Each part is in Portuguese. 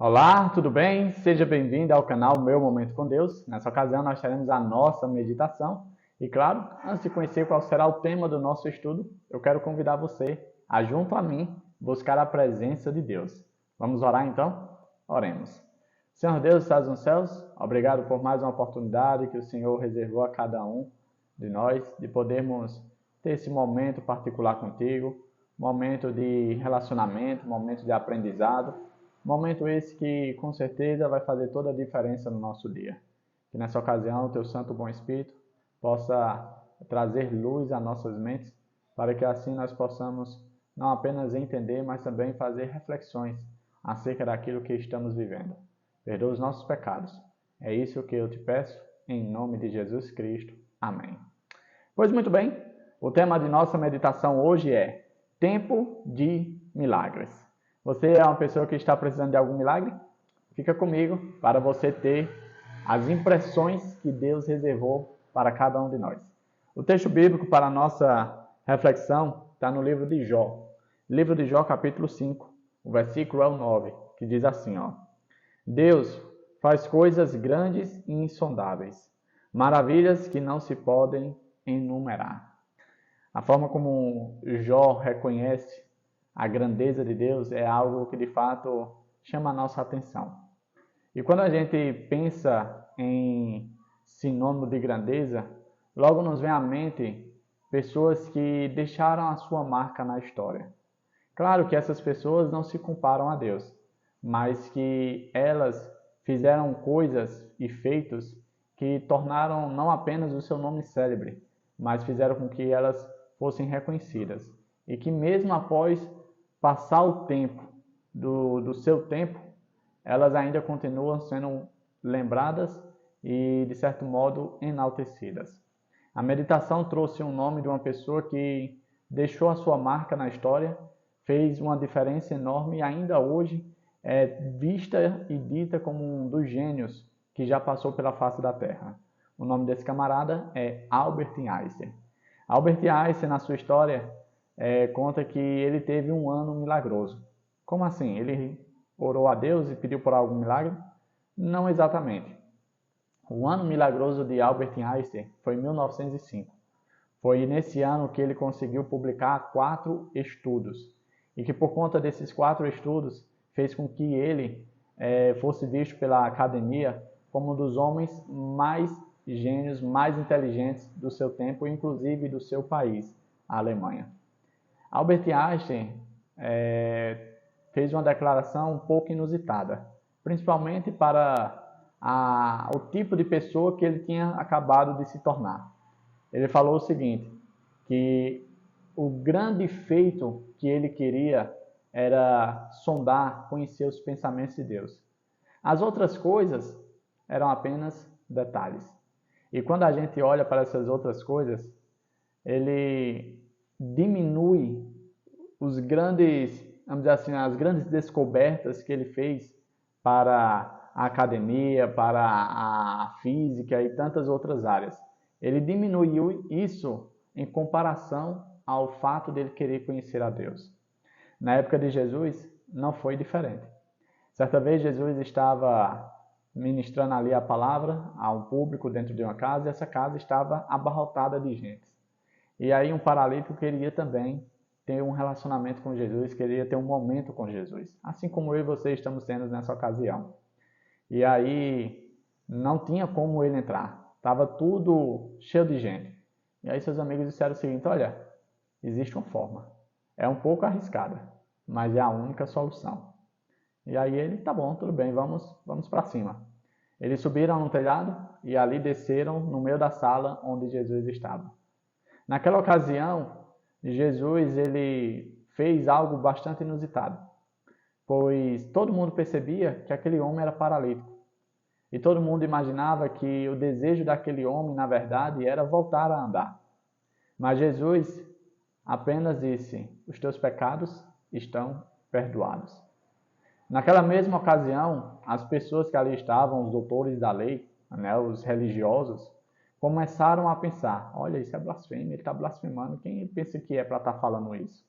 Olá, tudo bem? Seja bem-vindo ao canal Meu Momento com Deus. Nessa ocasião nós teremos a nossa meditação. E claro, antes de conhecer qual será o tema do nosso estudo, eu quero convidar você a, junto a mim, buscar a presença de Deus. Vamos orar então? Oremos. Senhor Deus, estás nos céus, obrigado por mais uma oportunidade que o Senhor reservou a cada um de nós, de podermos ter esse momento particular contigo, momento de relacionamento, momento de aprendizado, momento esse que com certeza vai fazer toda a diferença no nosso dia. Que nessa ocasião o teu Santo Bom Espírito possa trazer luz às nossas mentes, para que assim nós possamos não apenas entender, mas também fazer reflexões acerca daquilo que estamos vivendo. Perdoa os nossos pecados. É isso que eu te peço, em nome de Jesus Cristo. Amém. Pois muito bem, o tema de nossa meditação hoje é Tempo de Milagres. Você é uma pessoa que está precisando de algum milagre? Fica comigo para você ter as impressões que Deus reservou para cada um de nós. O texto bíblico para a nossa reflexão está no livro de Jó. Livro de Jó, capítulo 5, o versículo é o 9, que diz assim, Deus faz coisas grandes e insondáveis, maravilhas que não se podem enumerar. A forma como Jó reconhece a grandeza de Deus é algo que de fato chama a nossa atenção. E quando a gente pensa em sinônimo de grandeza, logo nos vem à mente pessoas que deixaram a sua marca na história. Claro que essas pessoas não se comparam a Deus, mas que elas fizeram coisas e feitos que tornaram não apenas o seu nome célebre, mas fizeram com que elas fossem reconhecidas. E que mesmo após passar o tempo do seu tempo, elas ainda continuam sendo lembradas e, de certo modo, enaltecidas. A meditação trouxe um nome de uma pessoa que deixou a sua marca na história, fez uma diferença enorme e ainda hoje é vista e dita como um dos gênios que já passou pela face da Terra. O nome desse camarada é Albert Einstein. Albert Einstein, na sua história, conta que ele teve um ano milagroso. Como assim? Ele orou a Deus e pediu por algum milagre? Não exatamente. O ano milagroso de Albert Einstein foi em 1905. Foi nesse ano que ele conseguiu publicar 4 estudos. E que por conta desses 4 estudos fez com que ele fosse visto pela academia como um dos homens mais gênios, mais inteligentes do seu tempo, inclusive do seu país, a Alemanha. Albert Einstein fez uma declaração um pouco inusitada, principalmente para o tipo de pessoa que ele tinha acabado de se tornar. Ele falou o seguinte, que o grande feito que ele queria era sondar, conhecer os pensamentos de Deus. As outras coisas eram apenas detalhes. E quando a gente olha para essas outras coisas, ele diminui os grandes, vamos dizer assim, as grandes descobertas que ele fez para a academia, para a física e tantas outras áreas. Ele diminuiu isso em comparação ao fato dele querer conhecer a Deus. Na época de Jesus, não foi diferente. Certa vez Jesus estava ministrando ali a palavra a um público dentro de uma casa e essa casa estava abarrotada de gente. E aí um paralítico queria também ter um relacionamento com Jesus, queria ter um momento com Jesus, assim como eu e você estamos tendo nessa ocasião. E aí não tinha como ele entrar, estava tudo cheio de gente. E aí seus amigos disseram o seguinte, olha, existe uma forma, é um pouco arriscada, mas é a única solução. E aí ele, tá bom, tudo bem, vamos para cima. Eles subiram no telhado e ali desceram no meio da sala onde Jesus estava. Naquela ocasião, Jesus ele fez algo bastante inusitado, pois todo mundo percebia que aquele homem era paralítico. E todo mundo imaginava que o desejo daquele homem, na verdade, era voltar a andar. Mas Jesus apenas disse, os teus pecados estão perdoados. Naquela mesma ocasião, as pessoas que ali estavam, os doutores da lei, os religiosos, começaram a pensar, olha, isso é blasfêmia, ele está blasfemando, quem pensa que é para estar falando isso?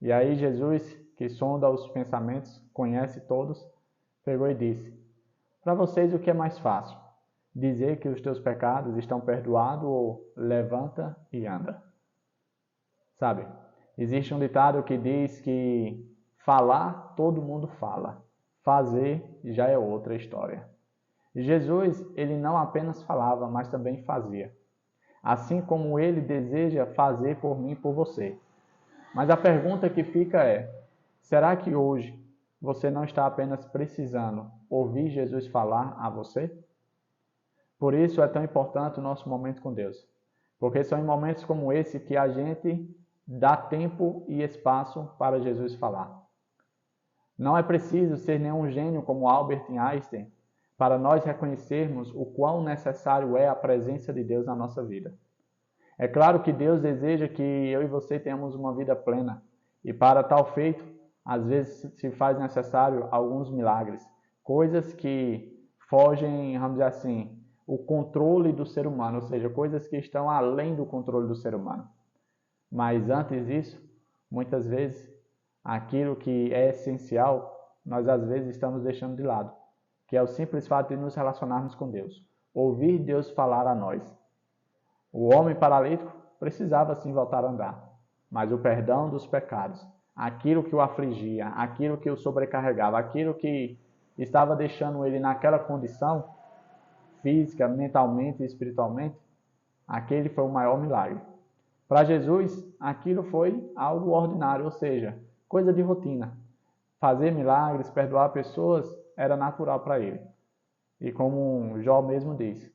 E aí Jesus, que sonda os pensamentos, conhece todos, pegou e disse: para vocês o que é mais fácil? Dizer que os teus pecados estão perdoados ou levanta e anda? Sabe, existe um ditado que diz que falar todo mundo fala, fazer já é outra história. Jesus, ele não apenas falava, mas também fazia. Assim como ele deseja fazer por mim e por você. Mas a pergunta que fica é: será que hoje você não está apenas precisando ouvir Jesus falar a você? Por isso é tão importante o nosso momento com Deus. Porque são em momentos como esse que a gente dá tempo e espaço para Jesus falar. Não é preciso ser nenhum gênio como Albert Einstein para nós reconhecermos o quão necessário é a presença de Deus na nossa vida. É claro que Deus deseja que eu e você tenhamos uma vida plena, e para tal feito, às vezes se faz necessário alguns milagres, coisas que fogem, vamos dizer assim, o controle do ser humano, ou seja, coisas que estão além do controle do ser humano. Mas antes disso, muitas vezes, aquilo que é essencial, nós às vezes estamos deixando de lado, que é o simples fato de nos relacionarmos com Deus, ouvir Deus falar a nós. O homem paralítico precisava sim voltar a andar, mas o perdão dos pecados, aquilo que o afligia, aquilo que o sobrecarregava, aquilo que estava deixando ele naquela condição física, mentalmente e espiritualmente, aquele foi o maior milagre. Para Jesus, aquilo foi algo ordinário, ou seja, coisa de rotina. Fazer milagres, perdoar pessoas, era natural para ele. E como Jó mesmo diz,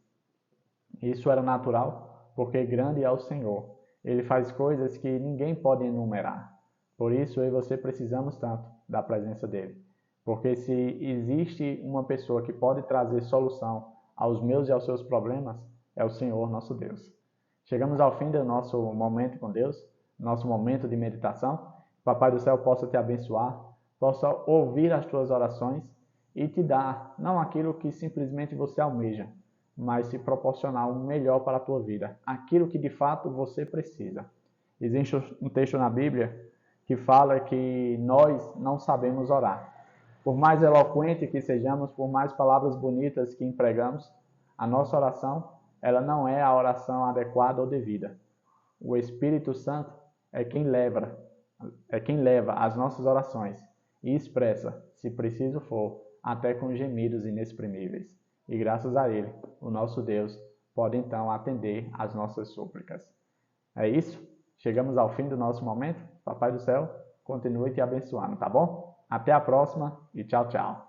isso era natural porque grande é o Senhor. Ele faz coisas que ninguém pode enumerar. Por isso eu e você precisamos tanto da presença dele. Porque se existe uma pessoa que pode trazer solução aos meus e aos seus problemas, é o Senhor nosso Deus. Chegamos ao fim do nosso momento com Deus, nosso momento de meditação. Papai do céu possa te abençoar, possa ouvir as tuas orações e te dar, não aquilo que simplesmente você almeja, mas te proporcionar o melhor para a tua vida, aquilo que de fato você precisa. Existe um texto na Bíblia que fala que nós não sabemos orar. Por mais eloquente que sejamos, por mais palavras bonitas que empregamos, a nossa oração, ela não é a oração adequada ou devida. O Espírito Santo é quem leva as nossas orações e expressa, se preciso for, até com gemidos inexprimíveis. E graças a Ele, o nosso Deus pode então atender às nossas súplicas. É isso? Chegamos ao fim do nosso momento. Papai do céu, continue te abençoando, tá bom? Até a próxima e tchau, tchau.